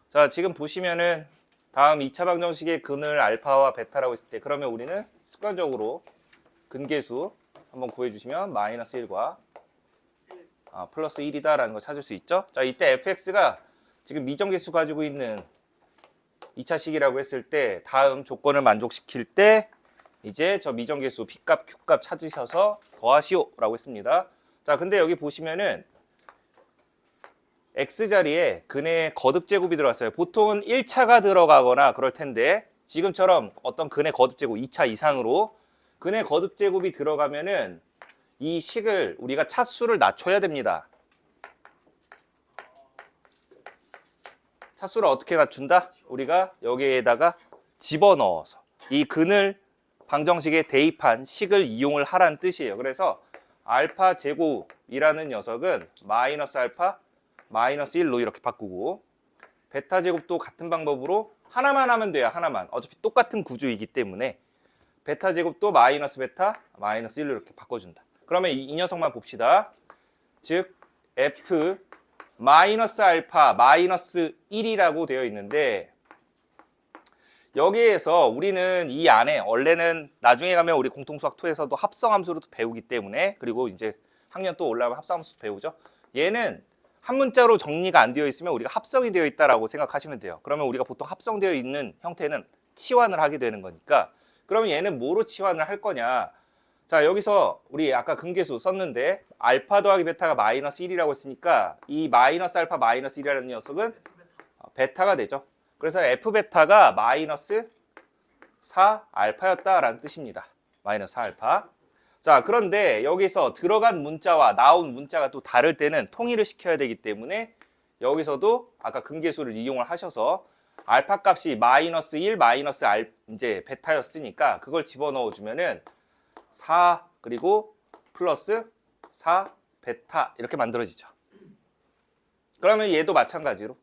자, 지금 보시면은 다음 2차 방정식의 근을 알파와 베타라고 했을 때 그러면 우리는 습관적으로 근계수 한번 구해주시면 마이너스 1과 플러스 1이다 라는 걸 찾을 수 있죠. 자, 이때 fx가 지금 미정계수 가지고 있는 2차식이라고 했을 때 다음 조건을 만족시킬 때 이제 저 미정계수 p값, q값 찾으셔서 더하시오 라고 했습니다. 자, 근데 여기 보시면은 x자리에 근의 거듭제곱이 들어갔어요. 보통은 1차가 들어가거나 그럴 텐데 지금처럼 어떤 근의 거듭제곱 2차 이상으로 근의 거듭제곱이 들어가면은 이 식을 우리가 차수를 낮춰야 됩니다. 차수를 어떻게 낮춘다? 우리가 여기에다가 집어넣어서 이 근을 방정식에 대입한 식을 이용을 하라는 뜻이에요. 그래서 알파 제곱이라는 녀석은 마이너스 알파 마이너스 1로 이렇게 바꾸고 베타 제곱도 같은 방법으로 하나만 하면 돼요. 하나만. 어차피 똑같은 구조이기 때문에 베타 제곱도 마이너스 베타 마이너스 1로 이렇게 바꿔준다. 그러면 이 녀석만 봅시다. 즉 f 마이너스 알파 마이너스 1이라고 되어 있는데 여기에서 우리는 이 안에 원래는 나중에 가면 우리 공통수학 2에서도 합성함수로 배우기 때문에 그리고 이제 학년 또 올라가면 합성함수 배우죠. 얘는 한 문자로 정리가 안 되어 있으면 우리가 합성이 되어 있다라고 생각하시면 돼요. 그러면 우리가 보통 합성되어 있는 형태는 치환을 하게 되는 거니까 그러면 얘는 뭐로 치환을 할 거냐. 자, 여기서 우리 아까 근계수 썼는데 알파 더하기 베타가 마이너스 1이라고 했으니까 이 마이너스 알파 마이너스 1이라는 녀석은 베타가 되죠. 그래서 f베타가 마이너스 4알파였다라는 뜻입니다. 마이너스 4알파. 자, 그런데 여기서 들어간 문자와 나온 문자가 또 다를 때는 통일을 시켜야 되기 때문에 여기서도 아까 근계수를 이용을 하셔서 알파 값이 마이너스 1 마이너스 이제 베타였으니까 그걸 집어넣어 주면은 4 그리고 플러스 4 베타 이렇게 만들어지죠. 그러면 얘도 마찬가지로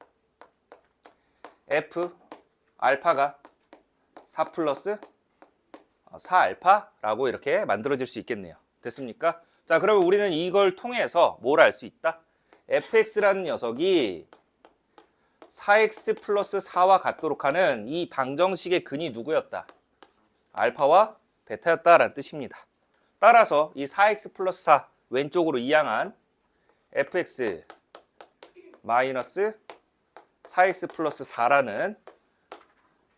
f 알파가 4 플러스 4알파라고 이렇게 만들어질 수 있겠네요. 됐습니까? 자, 그러면 우리는 이걸 통해서 뭘 알 수 있다? fx라는 녀석이 4x 플러스 4와 같도록 하는 이 방정식의 근이 누구였다? 알파와 베타였다라는 뜻입니다. 따라서 이 4x 플러스 4 왼쪽으로 이항한 fx 마이너스 4x 플러스 4라는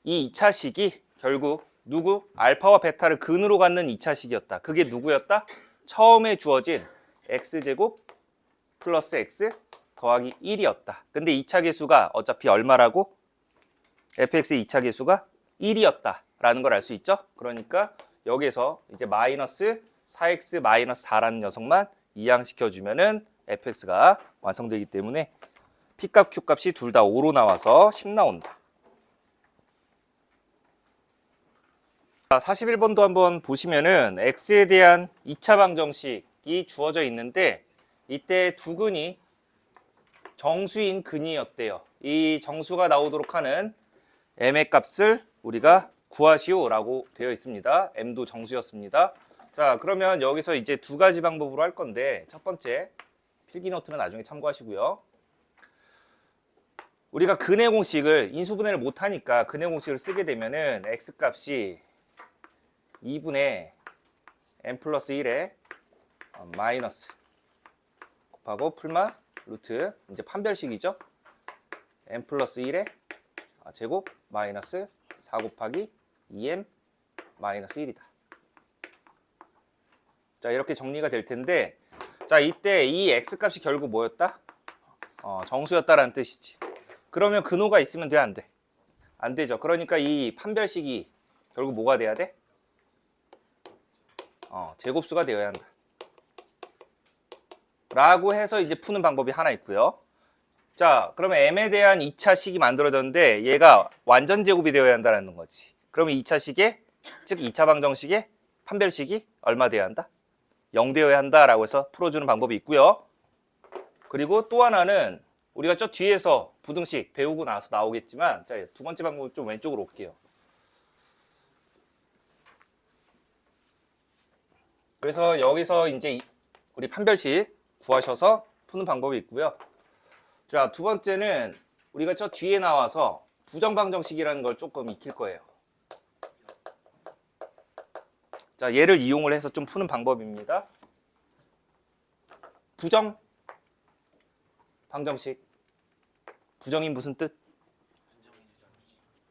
이 2차식이 결국 누구? 알파와 베타를 근으로 갖는 2차식이었다. 그게 누구였다? 처음에 주어진 x제곱 플러스 x 더하기 1이었다. 근데 2차 계수가 어차피 얼마라고? fx의 2차 계수가 1이었다라는 걸 알 수 있죠? 그러니까 여기서 이제 마이너스 4x 마이너스 4라는 녀석만 이항시켜주면은 fx가 완성되기 때문에 p값, q값이 둘 다 5로 나와서 10 나온다. 자, 41번도 한번 보시면은 x에 대한 2차 방정식이 주어져 있는데 이때 두 근이 정수인 근이었대요. 이 정수가 나오도록 하는 m의 값을 우리가 구하시오라고 되어 있습니다. m도 정수였습니다. 자, 그러면 여기서 이제 두 가지 방법으로 할 건데 첫 번째 필기 노트는 나중에 참고하시고요. 우리가 근의 공식을 인수분해를 못하니까 근의 공식을 쓰게 되면은 x값이 2분의 n 플러스 1에 마이너스 곱하고 풀마 루트 이제 판별식이죠. n 플러스 1에 제곱 마이너스 4 곱하기 2m 마이너스 1이다. 자, 이렇게 정리가 될 텐데 자, 이때 이 x값이 결국 뭐였다? 정수였다라는 뜻이지. 그러면 근호가 있으면 돼, 안 돼? 안 되죠. 그러니까 이 판별식이 결국 뭐가 돼야 돼? 제곱수가 되어야 한다. 라고 해서 이제 푸는 방법이 하나 있고요. 자, 그러면 m에 대한 2차 식이 만들어졌는데 얘가 완전 제곱이 되어야 한다는 거지. 그러면 2차 식에, 즉 2차 방정식의 판별식이 얼마 되어야 한다? 0 되어야 한다라고 해서 풀어주는 방법이 있고요. 그리고 또 하나는 우리가 저 뒤에서 부등식 배우고 나서 나오겠지만 자, 두 번째 방법은 좀 왼쪽으로 올게요. 그래서 여기서 이제 우리 판별식 구하셔서 푸는 방법이 있고요. 자, 두 번째는 우리가 저 뒤에 나와서 부정방정식이라는 걸 조금 익힐 거예요. 자, 얘를 이용을 해서 좀 푸는 방법입니다. 부정 방정식. 부정이 무슨 뜻?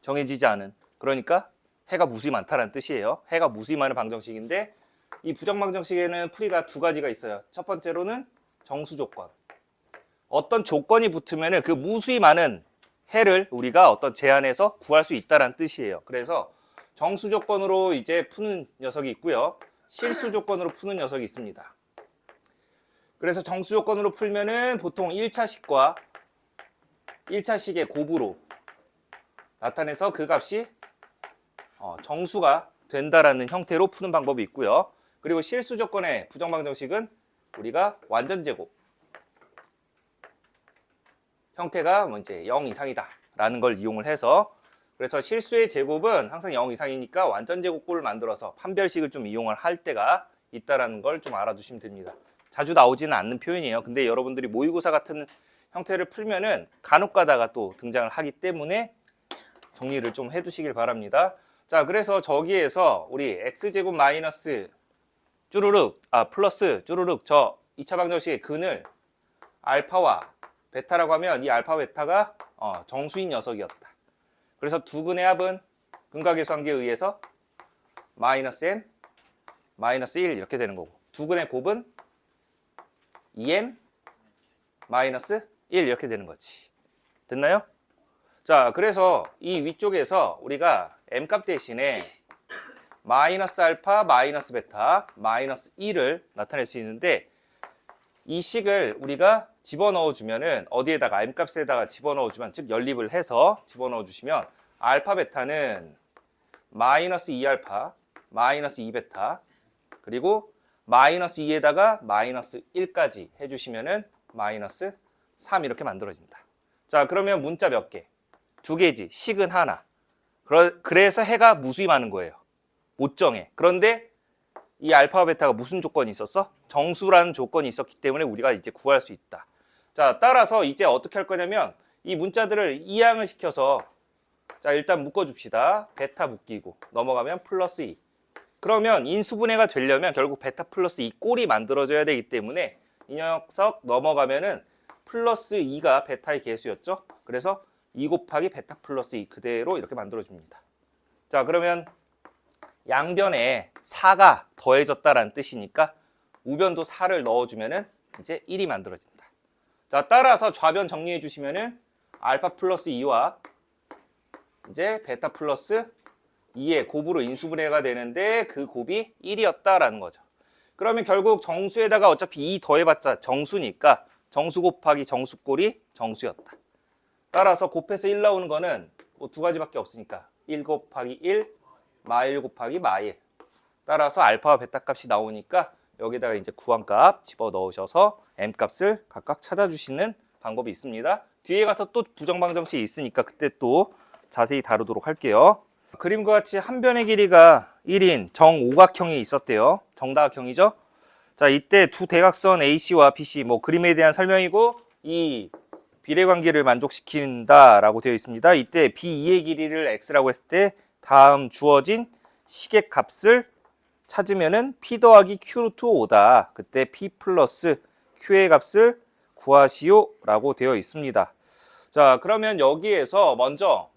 정해지지 않은. 그러니까 해가 무수히 많다라는 뜻이에요. 해가 무수히 많은 방정식인데 이 부정 방정식에는 풀이가 두 가지가 있어요. 첫 번째로는 정수 조건. 어떤 조건이 붙으면 그 무수히 많은 해를 우리가 어떤 제한에서 구할 수 있다라는 뜻이에요. 그래서 정수 조건으로 이제 푸는 녀석이 있고요. 실수 조건으로 푸는 녀석이 있습니다. 그래서 정수 조건으로 풀면은 보통 1차식과 1차식의 곱으로 나타내서 그 값이 정수가 된다라는 형태로 푸는 방법이 있고요. 그리고 실수 조건의 부정방정식은 우리가 완전제곱 형태가 뭐 이제 0 이상이다 라는 걸 이용을 해서 그래서 실수의 제곱은 항상 0 이상이니까 완전제곱꼴을 만들어서 판별식을 좀 이용을 할 때가 있다라는 걸 좀 알아두시면 됩니다. 자주 나오지는 않는 표현이에요. 근데 여러분들이 모의고사 같은 형태를 풀면은 간혹 가다가 또 등장을 하기 때문에 정리를 좀 해두시길 바랍니다. 자, 그래서 저기에서 우리 x제곱 마이너스 쭈루룩, 플러스 쭈루룩 저 2차 방정식의 근을 알파와 베타라고 하면 이 알파 베타가 정수인 녀석이었다. 그래서 두 근의 합은 근각계수관계에 의해서 마이너스 m, 마이너스 1 이렇게 되는 거고 두 근의 곱은 2m, 마이너스 1 이렇게 되는 거지. 됐나요? 자, 그래서 이 위쪽에서 우리가 m값 대신에 마이너스 알파, 마이너스 베타, 마이너스 1을 나타낼 수 있는데 이 식을 우리가 집어넣어 주면은 어디에다가 m값에다가 집어넣어 주면 즉 연립을 해서 집어넣어 주시면 알파 베타는 마이너스 2알파, 마이너스 2베타 그리고 마이너스 2에다가 마이너스 1까지 해주시면은 마이너스 3 이렇게 만들어진다. 자, 그러면 문자 몇 개? 두 개지. 식은 하나. 그래서 해가 무수히 많은 거예요. 못 정해. 그런데 이 알파와 베타가 무슨 조건이 있었어? 정수라는 조건이 있었기 때문에 우리가 이제 구할 수 있다. 자, 따라서 이제 어떻게 할 거냐면 이 문자들을 이항을 시켜서 자, 일단 묶어줍시다. 베타 묶이고 넘어가면 플러스 2. 그러면 인수분해가 되려면 결국 베타 플러스 2 꼴이 만들어져야 되기 때문에 이 녀석 넘어가면은 플러스 2가 베타의 개수였죠. 그래서 2 곱하기 베타 플러스 2 그대로 이렇게 만들어줍니다. 자, 그러면 양변에 4가 더해졌다라는 뜻이니까 우변도 4를 넣어주면은 이제 1이 만들어진다. 자, 따라서 좌변 정리해 주시면은 알파 플러스 2와 이제 베타 플러스 2의 곱으로 인수분해가 되는데 그 곱이 1이었다라는 거죠. 그러면 결국 정수에다가 어차피 2 더해봤자 정수니까 정수 곱하기 정수꼴이 정수였다. 따라서 곱해서 1 나오는 거는 뭐 두 가지밖에 없으니까 1 곱하기 1, 마1 곱하기 마1. 따라서 알파와 베타 값이 나오니까 여기다가 이제 구한값 집어 넣으셔서 m 값을 각각 찾아주시는 방법이 있습니다. 뒤에 가서 또 부정방정식이 있으니까 그때 또 자세히 다루도록 할게요. 그림과 같이 한 변의 길이가 1인 정오각형이 있었대요. 정다각형이죠. 자, 이때 두 대각선 AC와 BC 뭐 그림에 대한 설명이고 이 비례관계를 만족시킨다라고 되어 있습니다. 이때 B2의 길이를 x라고 했을 때 다음 주어진 식의 값을 찾으면은 P 더하기 Q 루트 5다. 그때 P 플러스 Q의 값을 구하시오라고 되어 있습니다. 자, 그러면 여기에서 먼저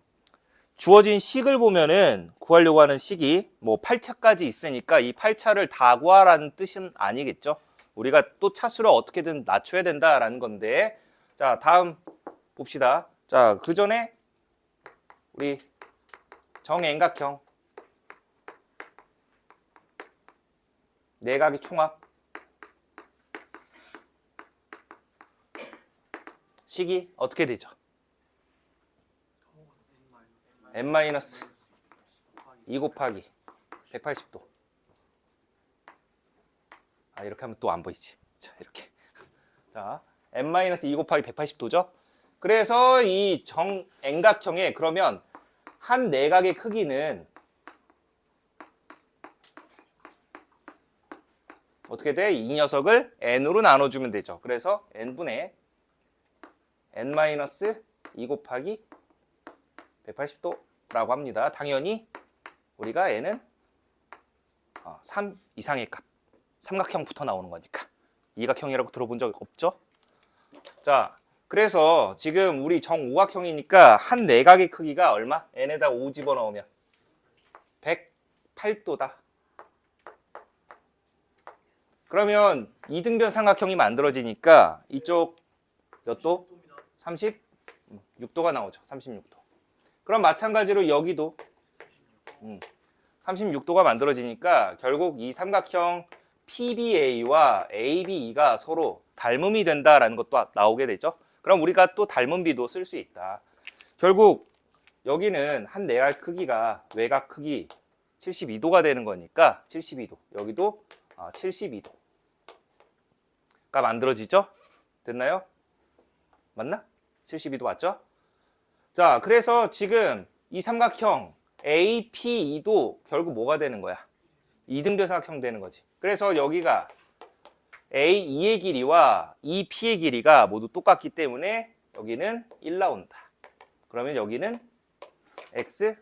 주어진 식을 보면은 구하려고 하는 식이 뭐 8차까지 있으니까 이 8차를 다 구하라는 뜻은 아니겠죠. 우리가 또 차수를 어떻게든 낮춰야 된다라는 건데 자, 다음 봅시다. 자, 그 전에 우리 정행각형 내각의 총합 식이 어떻게 되죠? n-2 곱하기 180도. 이렇게 하면 또 안 보이지. 자, 이렇게. 자, n-2 곱하기 180도죠. 그래서 이 정행각형에 그러면 한 내각의 크기는 어떻게 돼? 이 녀석을 n으로 나눠주면 되죠. 그래서 n분의 n-2 2 곱하기 180도라고 합니다. 당연히 우리가 얘는 3 이상의 값, 삼각형부터 나오는 거니까. 이각형이라고 들어본 적 없죠? 자, 그래서 지금 우리 정오각형이니까 한 내각의 크기가 얼마? n에다 5 집어넣으면 108도다. 그러면 이등변 삼각형이 만들어지니까 이쪽 몇 도? 36도가 나오죠. 36도. 그럼 마찬가지로 여기도 36도가 만들어지니까 결국 이 삼각형 PBA와 ABE가 서로 닮음이 된다라는 것도 나오게 되죠. 그럼 우리가 또 닮은 비도 쓸 수 있다. 결국 여기는 한 내각 크기가 외곽 크기 72도가 되는 거니까 72도. 여기도 72도가 만들어지죠? 됐나요? 맞나? 72도 맞죠? 자, 그래서 지금 이 삼각형 APE도 결국 뭐가 되는 거야? 이등변 삼각형 되는 거지. 그래서 여기가 AE의 길이와 EP의 길이가 모두 똑같기 때문에 여기는 1 나온다. 그러면 여기는 X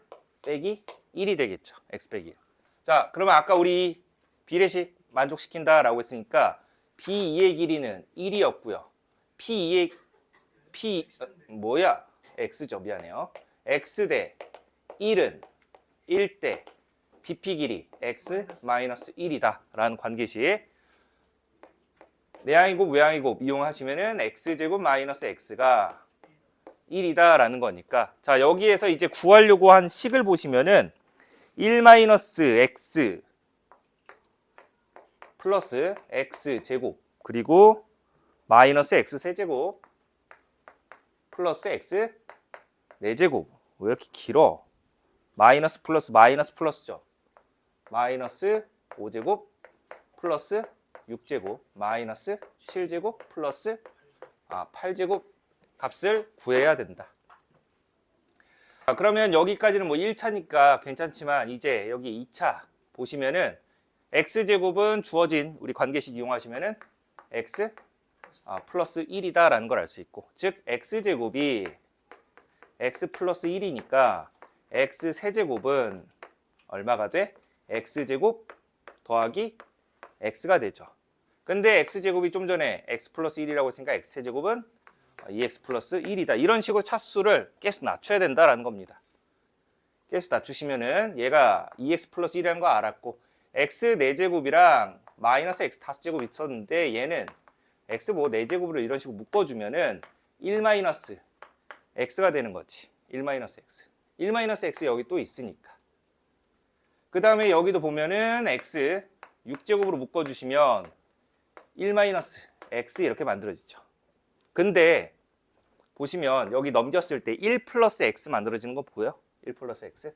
빼기 1이 되겠죠. X 빼기 1. 자, 그러면 아까 우리 비례식 만족시킨다 라고 했으니까 B2의 길이는 1이었고요. X죠. 미안해요. X 대 1은 1 대 BP 길이 X-1이다 라는 관계식. 내항이곱 외항이곱 이용하시면은 X제곱 마이너스 X가 1이다 라는 거니까. 자, 여기에서 이제 구하려고 한 식을 보시면은 1 마이너스 X 플러스 X제곱 그리고 마이너스 X 세제곱 플러스 X 4제곱. 왜 이렇게 길어? 마이너스 플러스 마이너스 플러스죠. 마이너스 5제곱 플러스 6제곱 마이너스 7제곱 플러스 8제곱 값을 구해야 된다. 그러면 여기까지는 뭐 1차니까 괜찮지만 이제 여기 2차 보시면은 x제곱은 주어진 우리 관계식 이용하시면은 x 플러스 1이다 라는 걸 알 수 있고, 즉 x제곱이 x 플러스 1이니까 x 세제곱은 얼마가 돼? x제곱 더하기 x가 되죠. 근데 x제곱이 좀 전에 x 플러스 1이라고 했으니까 x 세제곱은 2x 플러스 1이다. 이런 식으로 차수를 계속 낮춰야 된다라는 겁니다. 계속 낮추시면은 얘가 2x 플러스 1이라는 거 알았고, x 4제곱이랑 마이너스 x 5제곱 있었는데 얘는 x 뭐 4제곱으로 이런 식으로 묶어주면은 1 마이너스 x가 되는 거지. 1 마이너스 x. 1 마이너스 x 여기 또 있으니까. 그 다음에 여기도 보면은 x 6제곱으로 묶어주시면 1 마이너스 x 이렇게 만들어지죠. 근데 보시면 여기 넘겼을 때 1 플러스 x 만들어지는 거 보여? 1 플러스 x.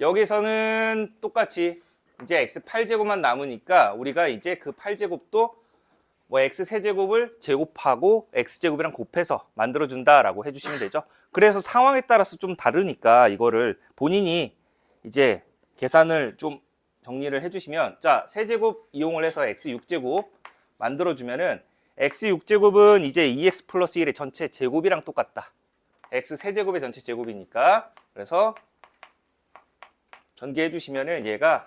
여기서는 똑같이 이제 x 8제곱만 남으니까 우리가 이제 그 8제곱도 뭐 x 세제곱을 제곱하고 x제곱이랑 곱해서 만들어준다라고 해주시면 되죠. 그래서 상황에 따라서 좀 다르니까 이거를 본인이 이제 계산을 좀 정리를 해주시면, 자, 세제곱 이용을 해서 x 6제곱 만들어주면은 x 6제곱은 이제 2x 플러스 1의 전체 제곱이랑 똑같다. x 세제곱의 전체 제곱이니까. 그래서 전개해 주시면은 얘가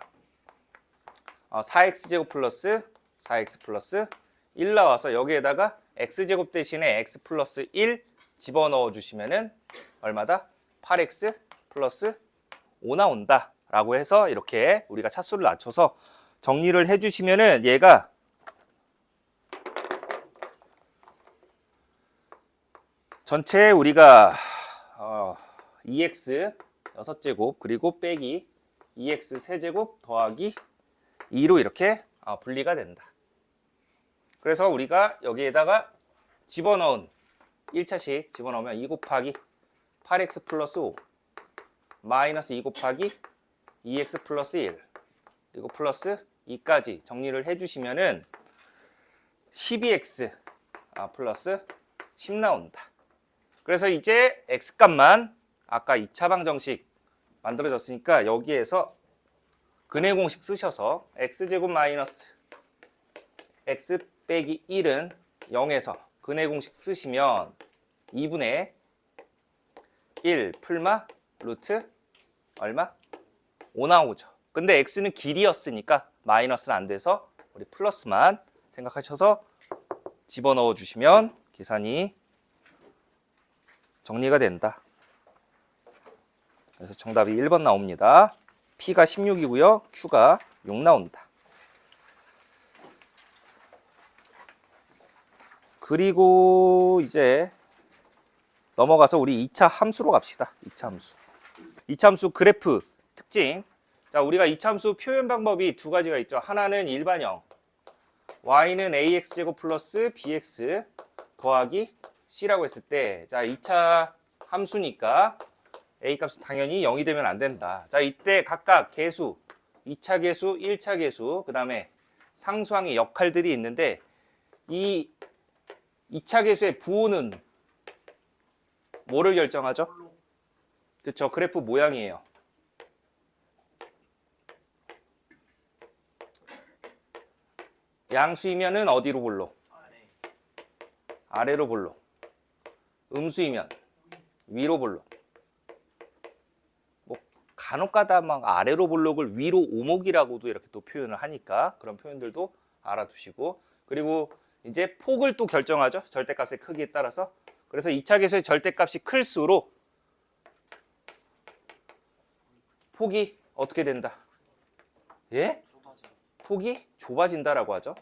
4x제곱 플러스 4x 플러스 1 나와서 여기에다가 x제곱 대신에 x 플러스 1 집어넣어 주시면은 얼마다? 8x 플러스 5 나온다 라고 해서 이렇게 우리가 차수를 낮춰서 정리를 해 주시면은 얘가 전체 우리가 2x 6제곱 그리고 빼기 2x 세제곱 더하기 2로 이렇게 분리가 된다. 그래서 우리가 여기에다가 집어넣은 1차식 집어넣으면 2 곱하기 8x 플러스 5 마이너스 2 곱하기 2x 플러스 1 그리고 플러스 2까지 정리를 해주시면은 12x 플러스 10 나온다. 그래서 이제 x값만 아까 2차 방정식 만들어졌으니까 여기에서 근해 공식 쓰셔서 x제곱 마이너스 x 빼기 1은 0에서 근해 공식 쓰시면 2분의 1 풀마 루트 얼마? 5 나오죠. 근데 x는 길이였으니까 마이너스는 안 돼서 우리 플러스만 생각하셔서 집어넣어 주시면 계산이 정리가 된다. 그래서 정답이 1번 나옵니다. P가 16이고요. Q가 6 나온다. 그리고 이제 넘어가서 우리 2차 함수로 갑시다. 2차 함수. 2차 함수 그래프 특징. 자, 우리가 2차 함수 표현 방법이 두 가지가 있죠. 하나는 일반형. y는 ax제곱 플러스 bx 더하기 c라고 했을 때, 자, 2차 함수니까 a 값은 당연히 0이 되면 안 된다. 자, 이때 각각 계수, 2차 계수, 1차 계수, 그 다음에 상수항의 역할들이 있는데, 이 2차 계수의 부호는 뭐를 결정하죠? 그렇죠. 그래프 모양이에요. 양수이면은 어디로 볼로? 아래로 볼로. 음수이면 위로 볼로. 뭐 간혹가다 막 아래로 볼록을 위로 오목이라고도 이렇게 또 표현을 하니까 그런 표현들도 알아두시고, 그리고 이제 폭을 또 결정하죠. 절대값의 크기에 따라서. 그래서 2차 계수의 절대값이 클수록 폭이 어떻게 된다? 예? 폭이 좁아진다라고 하죠.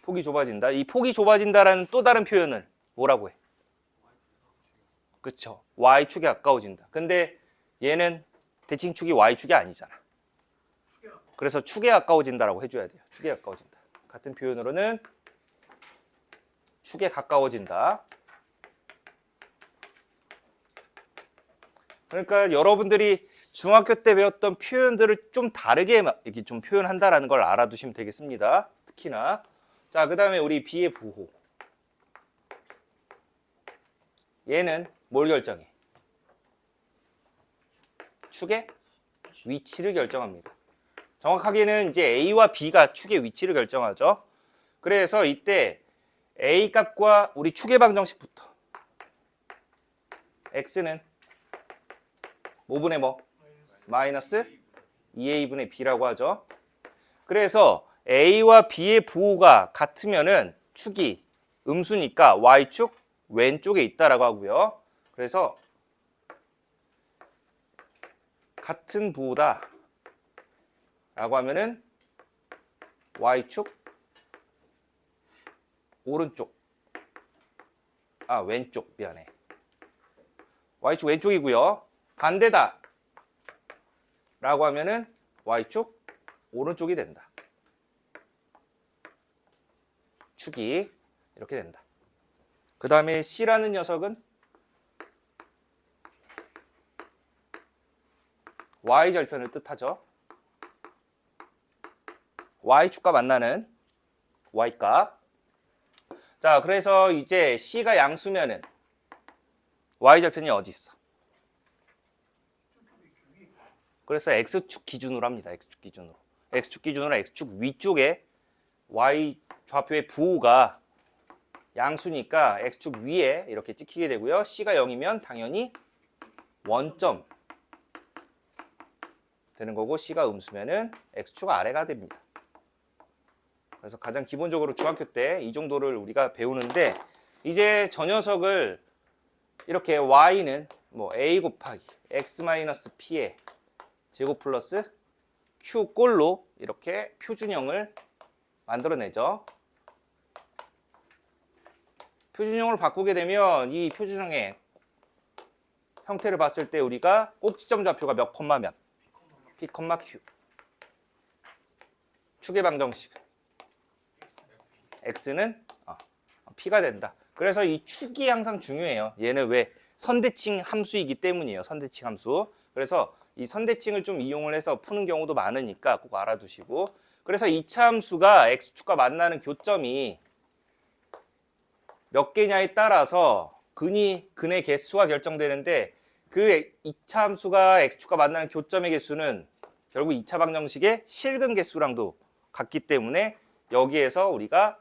폭이 좁아진다. 이 폭이 좁아진다라는 또 다른 표현을 뭐라고 해? 그쵸. y축에 가까워진다. 근데 얘는 대칭축이 y축이 아니잖아. 그래서 축에 가까워진다라고 해줘야 돼요. 축에 가까워진다. 같은 표현으로는 축에 가까워진다. 그러니까 여러분들이 중학교 때 배웠던 표현들을 좀 다르게 이렇게 좀 표현한다라는 걸 알아두시면 되겠습니다. 특히나. 자, 그 다음에 우리 b의 부호. 얘는 뭘 결정해? 축의 위치를 결정합니다. 정확하게는 이제 a와 b가 축의 위치를 결정하죠. 그래서 이때 a 값과 우리 축의 방정식부터 x는 뭐분의 뭐? 마이너스 2a분의 b라고 하죠. 그래서 a와 b의 부호가 같으면은 축이 음수니까 y축 왼쪽에 있다라고 하고요. 그래서 같은 부호다 라고 하면은 y축 오른쪽, 왼쪽, 미안해. y축 왼쪽이고요. 반대다 라고 하면은 y축 오른쪽이 된다. 축이 이렇게 된다. 그 다음에 C라는 녀석은 y절편을 뜻하죠. y축과 만나는 y값. 자, 그래서 이제 C가 양수면은 y절편이 어디 있어? 그래서 x축 기준으로 합니다. x축 기준으로. x축 기준으로 x축 위쪽에 y 좌표의 부호가 양수니까 x축 위에 이렇게 찍히게 되고요. C가 0이면 당연히 원점 되는 거고, C가 음수면은 x축 아래가 됩니다. 그래서 가장 기본적으로 중학교 때 이 정도를 우리가 배우는데, 이제 저 녀석을 이렇게 y는 뭐 a 곱하기 x-p의 제곱 플러스 q 꼴로 이렇게 표준형을 만들어내죠. 표준형을 바꾸게 되면 이 표준형의 형태를 봤을 때 우리가 꼭지점 좌표가 몇 콤마 몇? p, q. 축의 방정식 x는 p가 된다. 그래서 이 축이 항상 중요해요. 얘는 왜? 선대칭 함수이기 때문이에요. 선대칭 함수. 그래서 이 선대칭을 좀 이용을 해서 푸는 경우도 많으니까 꼭 알아두시고, 그래서 2차 함수가 x축과 만나는 교점이 몇 개냐에 따라서 근의 개수가 결정되는데, 그 2차 함수가 x축과 만나는 교점의 개수는 결국 2차 방정식의 실근 개수랑도 같기 때문에 여기에서 우리가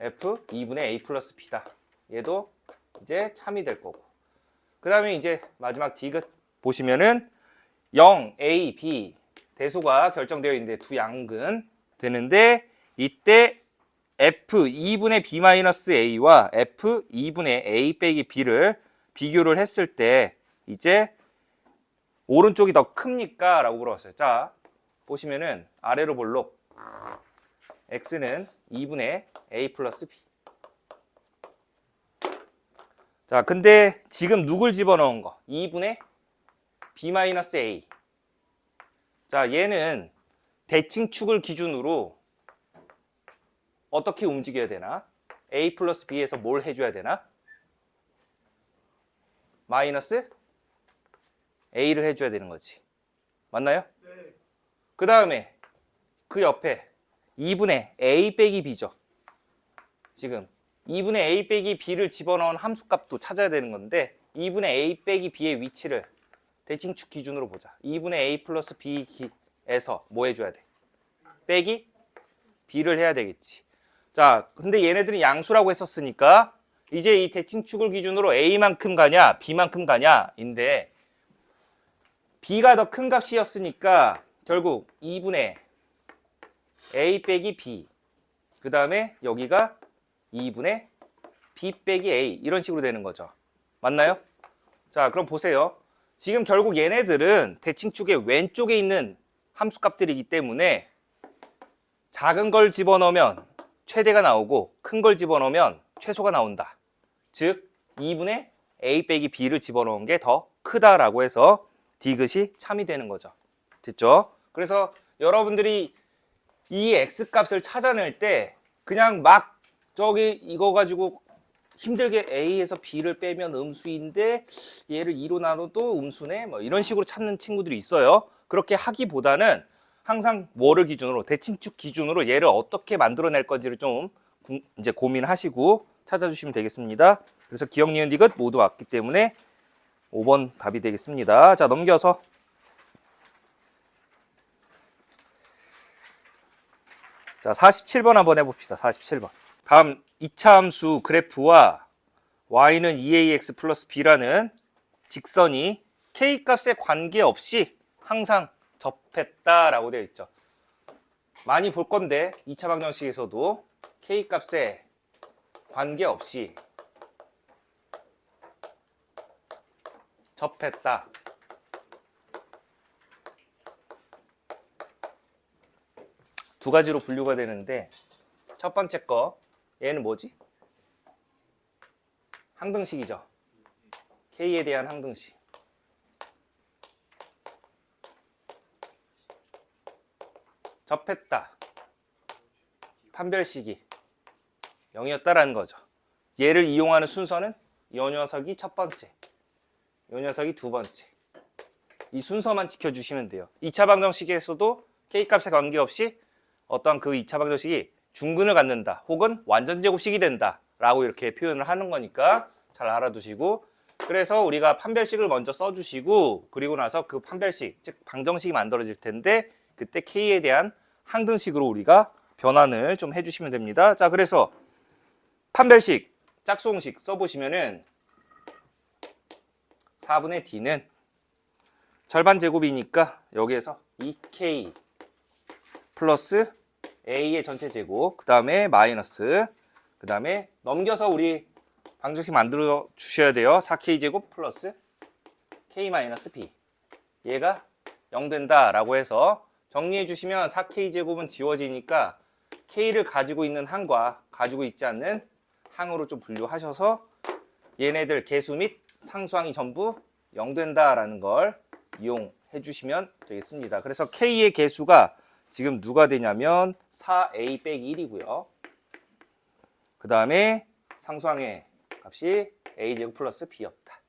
F 2분의 A 플러스 B다. 얘도 이제 참이 될 거고. 그 다음에 이제 마지막 디귿 보시면은 0, A, B 대소가 결정되어 있는데 두 양근 되는데 이때 F 2분의 B 마이너스 A와 F 2분의 A 빼기 B를 비교를 했을 때 이제 오른쪽이 더 큽니까? 라고 물어봤어요. 자, 보시면은 아래로 볼록 X는 2분의 A 플러스 B. 자, 근데 지금 누굴 집어넣은 거? 2분의 B 마이너스 A. 자, 얘는 대칭축을 기준으로 어떻게 움직여야 되나? A 플러스 B에서 뭘 해줘야 되나? 마이너스 A를 해줘야 되는 거지. 맞나요? 네. 그 다음에 그 옆에 2분의 A 빼기 B죠. 지금 2분의 A 빼기 B를 집어넣은 함수값도 찾아야 되는 건데 2분의 A 빼기 B의 위치를 대칭축 기준으로 보자. 2분의 A 플러스 B에서 뭐 해줘야 돼? 빼기 B를 해야 되겠지. 자, 근데 얘네들은 양수라고 했었으니까 이제 이 대칭축을 기준으로 A만큼 가냐 B만큼 가냐 인데 B가 더 큰 값이었으니까 결국 2분의 A 빼기 B 그 다음에 여기가 2분의 B 빼기 A 이런 식으로 되는 거죠. 맞나요? 자, 그럼 보세요. 지금 결국 얘네들은 대칭축의 왼쪽에 있는 함수값들이기 때문에 작은 걸 집어넣으면 최대가 나오고 큰 걸 집어넣으면 최소가 나온다. 즉 2분의 A 빼기 B를 집어넣은 게 더 크다라고 해서 디귿이 참이 되는 거죠. 됐죠? 그래서 여러분들이 이 X값을 찾아낼 때 그냥 막 저기 이거 가지고 힘들게 A에서 B를 빼면 음수인데 얘를 2로 나눠도 음수네 뭐 이런 식으로 찾는 친구들이 있어요. 그렇게 하기보다는 항상 뭐를 기준으로 대칭축 기준으로 얘를 어떻게 만들어낼 건지를 좀 이제 고민하시고 찾아주시면 되겠습니다. 그래서 기억, 니은, 디귿 모두 왔기 때문에 5번 답이 되겠습니다. 자, 넘겨서 자 47번 한번 해봅시다. 47번. 다음 2차 함수 그래프와 y는 2ax 플러스 b라는 직선이 k값에 관계없이 항상 접했다라고 되어 있죠. 많이 볼 건데 2차 방정식에서도 k값에 관계없이 접했다. 두 가지로 분류가 되는데 첫 번째 거 얘는 뭐지? 항등식이죠. K에 대한 항등식. 접했다. 판별식이 0이었다라는 거죠. 얘를 이용하는 순서는 이 녀석이 첫 번째, 이 녀석이 두 번째. 이 순서만 지켜주시면 돼요. 2차 방정식에서도 K값에 관계없이 어떤 그 2차 방정식이 중근을 갖는다 혹은 완전제곱식이 된다 라고 이렇게 표현을 하는 거니까 잘 알아두시고, 그래서 우리가 판별식을 먼저 써주시고 그리고 나서 그 판별식 즉 방정식이 만들어질 텐데 그때 K에 대한 항등식으로 우리가 변환을 좀 해주시면 됩니다. 자, 그래서 판별식 짝수공식 써보시면은 4분의 D는 절반 제곱이니까 여기에서 2K 플러스 A의 전체 제곱, 그 다음에 마이너스, 그 다음에 넘겨서 우리 방정식 만들어 주셔야 돼요. 4K 제곱 플러스 K 마이너스 B. 얘가 0 된다라고 해서 정리해 주시면 4K 제곱은 지워지니까 K를 가지고 있는 항과 가지고 있지 않는 항으로 좀 분류하셔서 얘네들 개수 및 상수항이 전부 0 된다라는 걸 이용해 주시면 되겠습니다. 그래서 K의 개수가 지금 누가 되냐면 4A 빼기 1이고요. 그 다음에 상수항의 값이 A제곱 플러스 B였다.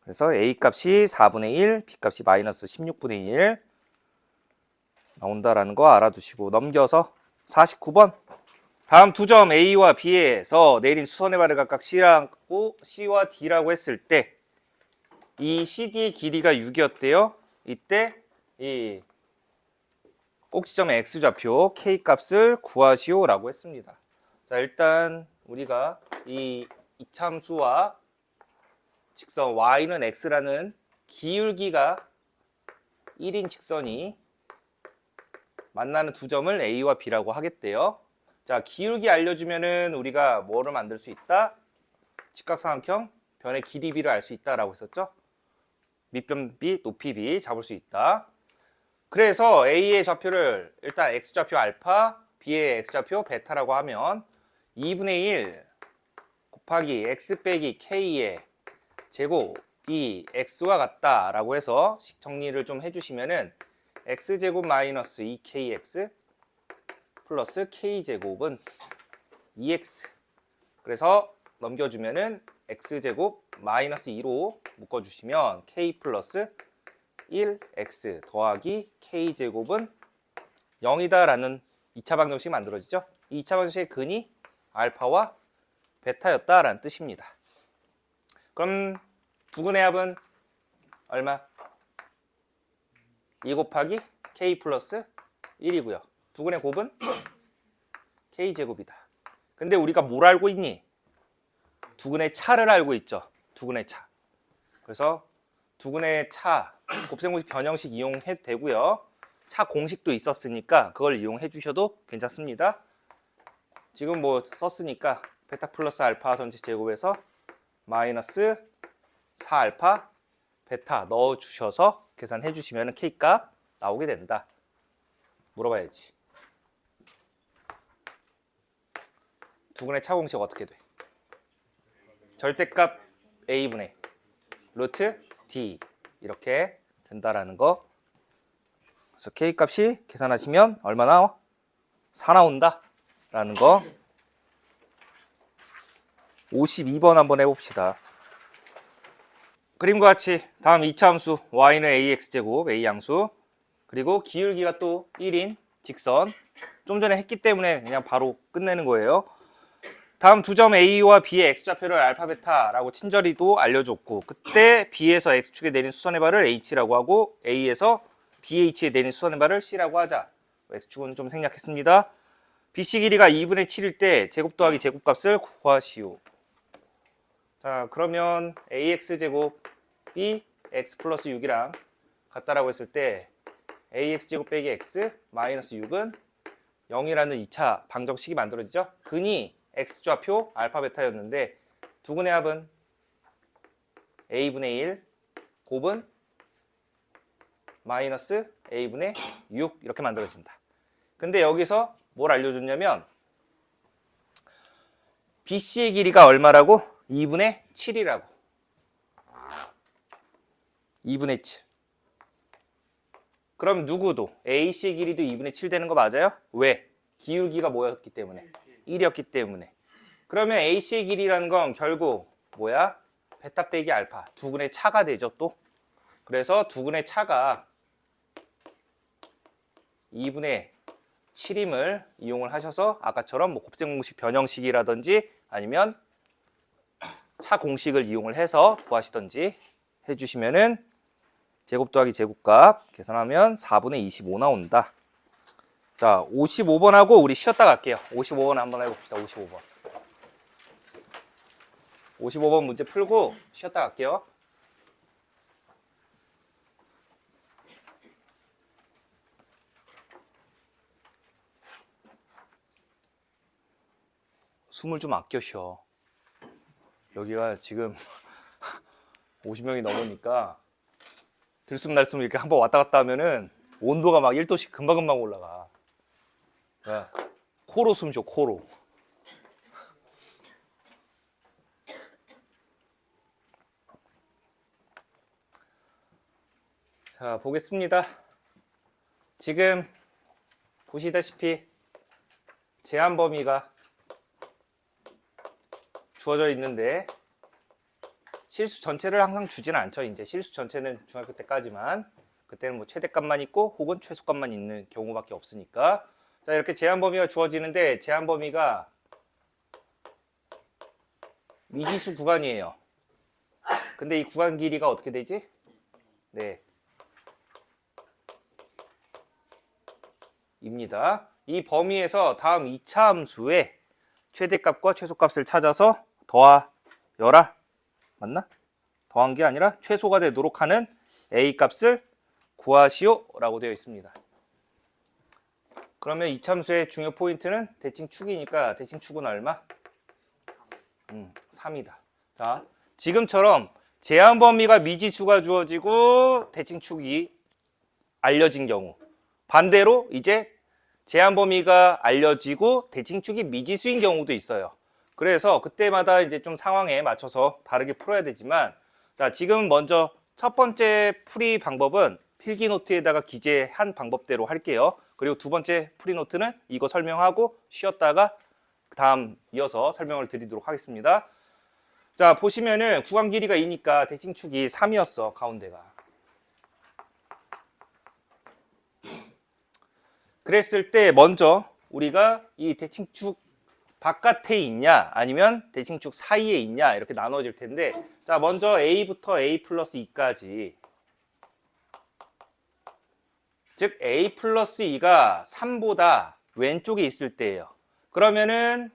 그래서 A 값이 4분의 1, B 값이 마이너스 16분의 1 나온다라는 거 알아두시고 넘겨서 49번. 다음 두 점 A와 B에서 내린 수선의 발을 각각 C와 D라고 했을 때 이 CD의 길이가 6이었대요. 이때 이 꼭지점의 X좌표 K값을 구하시오라고 했습니다. 자, 일단 우리가 이 이차함수와 직선 y는 x라는 기울기가 1인 직선이 만나는 두 점을 a와 b라고 하겠대요. 자, 기울기 알려주면은 우리가 뭐를 만들 수 있다? 직각삼각형 변의 길이 b를 알 수 있다라고 했었죠. 밑변 b, 높이 b 잡을 수 있다. 그래서 a의 좌표를 일단 x좌표 알파, b의 x좌표 베타라고 하면 2분의 1 곱하기 x 빼기 k의 제곱이 x와 같다라고 해서 식 정리를 좀 해주시면은 x제곱 마이너스 2kx 플러스 k제곱은 2x. 그래서 넘겨주면은 x제곱 마이너스 2로 묶어주시면 k 플러스 1x 더하기 k제곱은 0이다 라는 2차 방정식이 만들어지죠. 이 2차 방정식의 근이 알파와 베타였다 라는 뜻입니다. 그럼 두근의 합은 얼마? 2 곱하기 k 플러스 1이고요. 두근의 곱은 k제곱이다. 근데 우리가 뭘 알고 있니? 두근의 차를 알고 있죠. 두근의 차. 그래서 두근의 차, 곱셈공식 변형식 이용해도 되고요. 차 공식도 있었으니까 그걸 이용해 주셔도 괜찮습니다. 지금 뭐 썼으니까 베타 플러스 알파 전체 제곱에서 마이너스 4알파 베타 넣어 주셔서 계산해 주시면 K값 나오게 된다. 물어봐야지. 두근의 차 공식 어떻게 돼? 절대값 A분의 루트 D 이렇게 된다라는 거. 그래서 K값이 계산하시면 얼마 나와? 4 나온다 라는 거. 52번 한번 해봅시다. 그림과 같이 다음 2차 함수 y는 ax제곱 a양수 그리고 기울기가 또 1인 직선 좀 전에 했기 때문에 그냥 바로 끝내는 거예요. 다음 두 점 a와 b의 x좌표를 알파 베타라고 친절히도 알려줬고 그때 b에서 x축에 내린 수선의 발을 h라고 하고 a에서 bh에 내린 수선의 발을 c라고 하자. x축은 좀 생략했습니다. bc 길이가 2분의 7일 때 제곱 더하기 제곱값을 구하시오. 자, 그러면 ax제곱이 x 플러스 6이랑 같다라고 했을 때 ax제곱 빼기 x 마이너스 6은 0이라는 2차 방정식이 만들어지죠. 근이 x좌표 알파 베타였는데 두근의 합은 a분의 1 곱은 마이너스 a분의 6 이렇게 만들어진다. 근데 여기서 뭘 알려줬냐면 bc의 길이가 얼마라고? 2분의 7이라고. 2분의 7. 그럼 누구도 AC 길이도 2분의 7 되는 거 맞아요? 왜? 기울기가 뭐였기 때문에? 1이었기 때문에. 그러면 AC의 길이라는 건 결국 뭐야? 베타 빼기 알파. 두근의 차가 되죠 또. 그래서 두근의 차가 2분의 7임을 이용을 하셔서 아까처럼 뭐 곱셈 공식 변형식이라든지 아니면 차 공식을 이용을 해서 구하시던지 해주시면은 제곱 더하기 제곱값 계산하면 4분의 25 나온다. 자, 55번하고 우리 쉬었다 갈게요. 55번 한번 해봅시다. 55번. 55번 문제 풀고 쉬었다 갈게요. 숨을 좀 아껴 쉬어. 여기가 지금 50명이 넘으니까 들숨날숨 이렇게 한번 왔다 갔다 하면은 온도가 막 1도씩 금방금방 올라가. 야, 코로 숨 쉬어, 코로. 자, 보겠습니다. 지금 보시다시피 제한 범위가 주어져 있는데 실수 전체를 항상 주지는 않죠. 이제 실수 전체는 중학교 때까지만, 그때는 뭐 최대값만 있고 혹은 최소값만 있는 경우밖에 없으니까. 자, 이렇게 제한 범위가 주어지는데 제한 범위가 미지수 구간이에요. 근데 이 구간 길이가 어떻게 되지? 네, 입니다. 이 범위에서 다음 2차 함수에 최대값과 최소값을 찾아서 더하여라. 맞나? 더한 게 아니라 최소가 되도록 하는 A값을 구하시오 라고 되어 있습니다. 그러면 이참수의 중요 포인트는 대칭축이니까 대칭축은 얼마? 3이다. 자, 지금처럼 제한 범위가 미지수가 주어지고 대칭축이 알려진 경우, 반대로 이제 제한 범위가 알려지고 대칭축이 미지수인 경우도 있어요. 그래서 그때마다 이제 좀 상황에 맞춰서 다르게 풀어야 되지만, 자, 지금 먼저 첫 번째 풀이 방법은 필기 노트에다가 기재한 방법대로 할게요. 그리고 두 번째 풀이 노트는 이거 설명하고 쉬었다가 다음 이어서 설명을 드리도록 하겠습니다. 자, 보시면은 구간 길이가 2니까 대칭축이 3이었어, 가운데가. 그랬을 때 먼저 우리가 이 대칭축 바깥에 있냐 아니면 대칭축 사이에 있냐 이렇게 나눠질 텐데, 자, 먼저 A부터 A 플러스 2까지, 즉 A 플러스 2가 3보다 왼쪽에 있을 때예요. 그러면은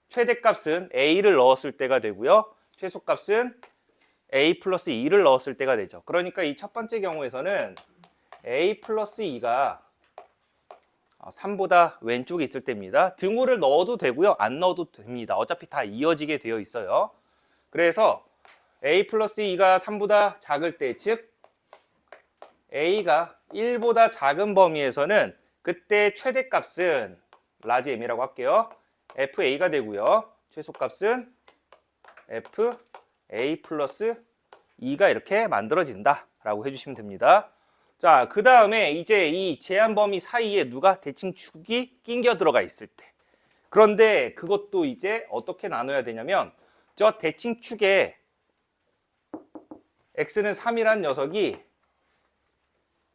최대값은 A를 넣었을 때가 되고요. 최소값은 A 플러스 2를 넣었을 때가 되죠. 그러니까 이 첫 번째 경우에서는 A 플러스 2가 3보다 왼쪽에 있을 때입니다. 등호를 넣어도 되고요. 안 넣어도 됩니다. 어차피 다 이어지게 되어 있어요. 그래서 A 플러스 2가 3보다 작을 때, 즉 A가 1보다 작은 범위에서는 그때 최대값은 라지 M이라고 할게요. FA가 되고요. 최소값은 FA 플러스 2가 이렇게 만들어진다 라고 해주시면 됩니다. 자, 그 다음에 이제 이 제한 범위 사이에 누가 대칭축이 낑겨 들어가 있을 때, 그런데 그것도 이제 어떻게 나눠야 되냐면, 저 대칭축에 x는 3이라는 녀석이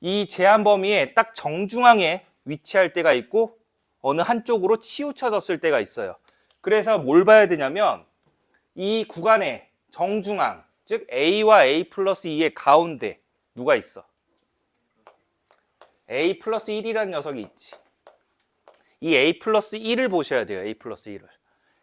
이 제한 범위에 딱 정중앙에 위치할 때가 있고 어느 한쪽으로 치우쳐졌을 때가 있어요. 그래서 뭘 봐야 되냐면 이 구간의 정중앙, 즉 A와 A 플러스 2의 가운데 누가 있어? A 플러스 1이라는 녀석이 있지. 이 A 플러스 1을 보셔야 돼요. A 플러스 1을.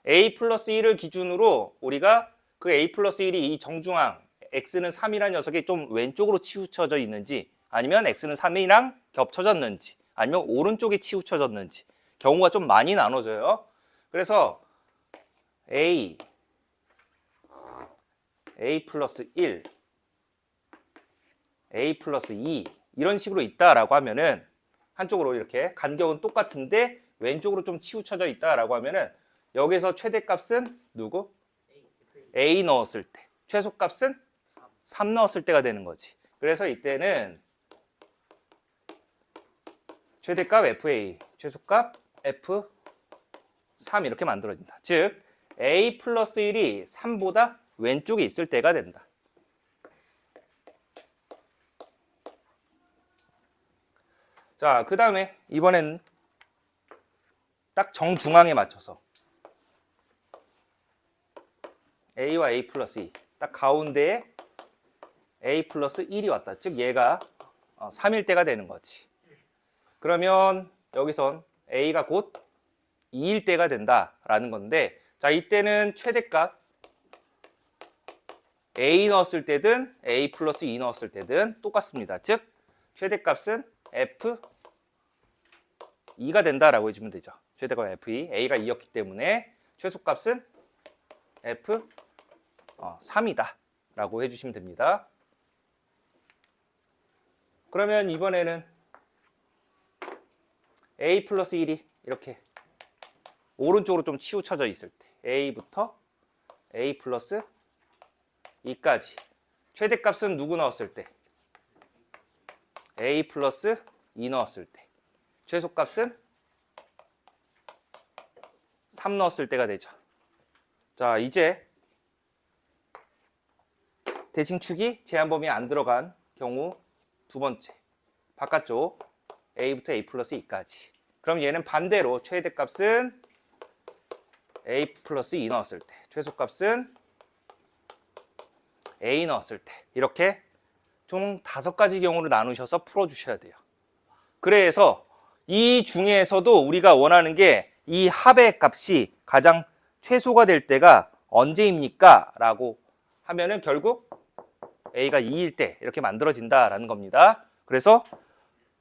A 플러스 1을 기준으로 우리가 그 A 플러스 1이 이 정중앙 X는 3이라는 녀석이 좀 왼쪽으로 치우쳐져 있는지, 아니면 X는 3이랑 겹쳐졌는지, 아니면 오른쪽에 치우쳐졌는지 경우가 좀 많이 나눠져요. 그래서 A 플러스 1, A 플러스 2 이런 식으로 있다라고 하면은, 한쪽으로 이렇게 간격은 똑같은데 왼쪽으로 좀 치우쳐져 있다라고 하면은 여기서 최대값은 누구? A 넣었을 때, 최소값은 3 넣었을 때가 되는 거지. 그래서 이때는 최대값 FA, 최소값 F3 이렇게 만들어진다. 즉 A 플러스 1이 3보다 왼쪽에 있을 때가 된다. 자, 그 다음에 이번엔 딱 정중앙에 맞춰서 A와 A 플러스 2, 딱 가운데에 A 플러스 1이 왔다. 즉 얘가 3일 때가 되는 거지. 그러면 여기선 A가 곧 2일 때가 된다라는 건데, 자, 이때는 최대값 A 넣었을 때든 A 플러스 2 넣었을 때든 똑같습니다. 즉 최대값은 F2가 된다라고 해주면 되죠. 최대값 F2, A가 2였기 때문에 최소값은 F3이다 라고 해주시면 됩니다. 그러면 이번에는 A 플러스 1이 이렇게 오른쪽으로 좀 치우쳐져 있을 때, A부터 A 플러스 2까지 최대값은 누구 넣었을 때? A 플러스 2 넣었을 때, 최소값은 3 넣었을 때가 되죠. 자, 이제 대칭축이 제한 범위에 안 들어간 경우 두 번째, 바깥쪽 A부터 A 플러스 2까지. 그럼 얘는 반대로 최대값은 A 플러스 2 넣었을 때, 최소값은 A 넣었을 때, 이렇게 총 5가지 경우로 나누셔서 풀어주셔야 돼요. 그래서 이 중에서도 우리가 원하는 게 이 합의 값이 가장 최소가 될 때가 언제입니까? 라고 하면은 결국 A가 2일 때 이렇게 만들어진다라는 겁니다. 그래서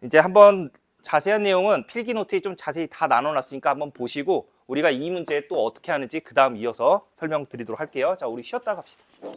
이제 한번 자세한 내용은 필기 노트에 좀 자세히 다 나눠놨으니까 한번 보시고 우리가 이 문제 또 어떻게 하는지 그 다음 이어서 설명드리도록 할게요. 자, 우리 쉬었다 갑시다.